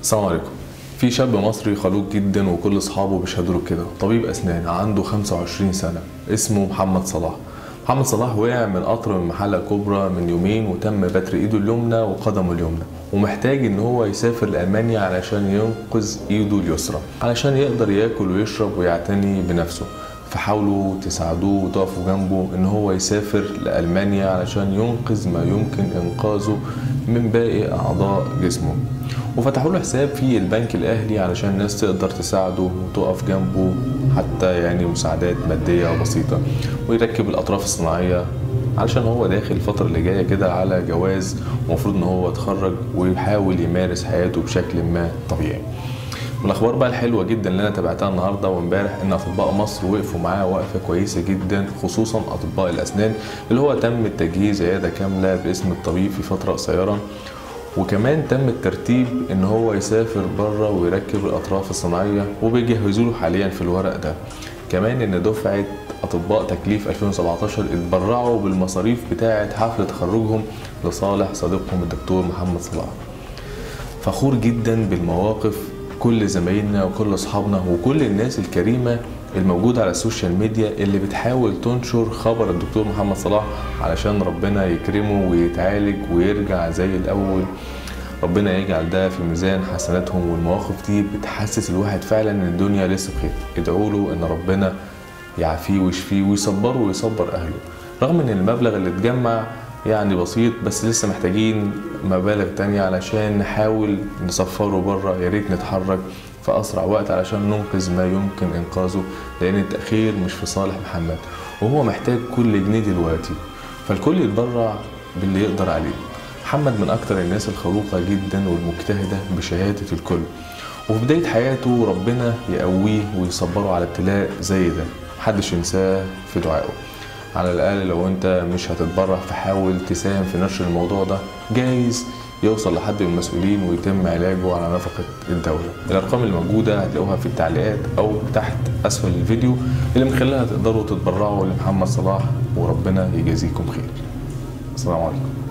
السلام عليكم. في شاب مصري خلوق جدا وكل اصحابه بيشهدوا له كده، طبيب اسنان عنده 25 سنه اسمه محمد صلاح. محمد صلاح وقع من قطر من محله كبرى من يومين وتم بتر ايده اليمنى وقدمه اليمنى، ومحتاج ان هو يسافر لالمانيا علشان ينقذ ايده اليسرى علشان يقدر ياكل ويشرب ويعتني بنفسه. فحاولوا تساعدوه وتقفوا جنبه ان هو يسافر لألمانيا علشان ينقذ ما يمكن انقاذه من باقي اعضاء جسمه، وفتحوا له حساب في البنك الاهلي علشان الناس تقدر تساعده وتقف جنبه، حتى يعني مساعدات مادية بسيطة، ويركب الاطراف الصناعية علشان هو داخل الفترة اللي جاية كده على جواز، ومفروض ان هو يتخرج ويحاول يمارس حياته بشكل ما طبيعي. والاخبار بقى الحلوه جدا اللي انا تابعتها النهارده وامبارح ان اطباء مصر وقفوا معاه وقفه كويسه جدا، خصوصا اطباء الاسنان اللي هو تم التجهيز عياده كامله باسم الطبيب في فتره قصيره، وكمان تم الترتيب ان هو يسافر بره ويركب الاطراف الصناعيه وبيجهزوا له حاليا في الورق ده. كمان ان دفعه اطباء تكليف 2017 اتبرعوا بالمصاريف بتاعه حفل تخرجهم لصالح صديقهم الدكتور محمد صلاح. فخور جدا بالمواقف كل زمايلنا وكل اصحابنا وكل الناس الكريمه الموجوده على السوشيال ميديا اللي بتحاول تنشر خبر الدكتور محمد صلاح علشان ربنا يكرمه ويتعالج ويرجع زي الاول. ربنا يجعل ده في ميزان حسناتهم، والمواقف دي بتحسس الواحد فعلا ان الدنيا لسه بخير. ادعوا له ان ربنا يعافيه ويشفيه ويصبره ويصبر اهله، رغم ان المبلغ اللي اتجمع يعني بسيط، بس لسه محتاجين مبالغ تانية علشان نحاول نسفره بره. يا ريت نتحرك في اسرع وقت علشان ننقذ ما يمكن انقاذه، لان التأخير مش في صالح محمد وهو محتاج كل جنيه دلوقتي، فالكل يتبرع باللي يقدر عليه. محمد من اكتر الناس الخلوقة جدا والمجتهدة بشهادة الكل، وفي بداية حياته ربنا يقويه ويصبره على ابتلاء زي ده، محدش ينساه في دعائه. على الأقل لو أنت مش هتتبرع فحاول تساهم في نشر الموضوع ده، جايز يوصل لحد من المسؤولين ويتم علاجه على نفقة الدولة. الأرقام الموجودة هتلاقوها في التعليقات أو تحت أسفل الفيديو اللي من خلالها تقدروا تتبرعوا لمحمد صلاح، وربنا يجازيكم خير. السلام عليكم.